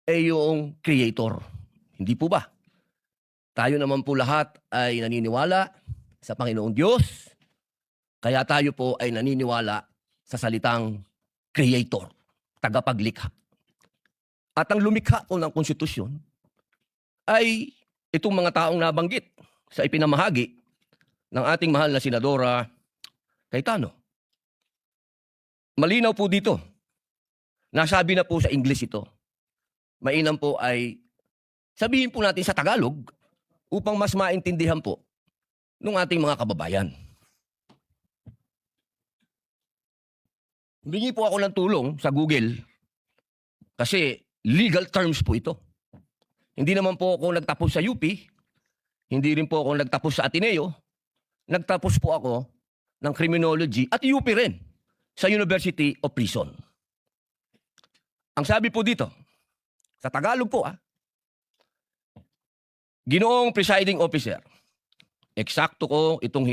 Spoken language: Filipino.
yung creator. Hindi po ba? Tayo naman po lahat ay naniniwala sa Panginoong Diyos, kaya tayo po ay naniniwala sa salitang creator, tagapaglikha. At ang lumikha po ng konstitusyon ay itong mga taong nabanggit sa ipinamahagi ng ating mahal na Senadora Cayetano. Malinaw po dito. Nasabi na po sa English ito. Mainam po ay sabihin po natin sa Tagalog upang mas maintindihan po ng ating mga kababayan. Humingi po ako ng tulong sa Google kasi legal terms po ito. Hindi naman po ako nagtapos sa UP, hindi rin po ako nagtapos sa Ateneo, nagtapos po ako ng criminology at UP rin sa University of Prison. Ang sabi po dito, sa Tagalog po Ginoong Presiding Officer, eksakto ko itong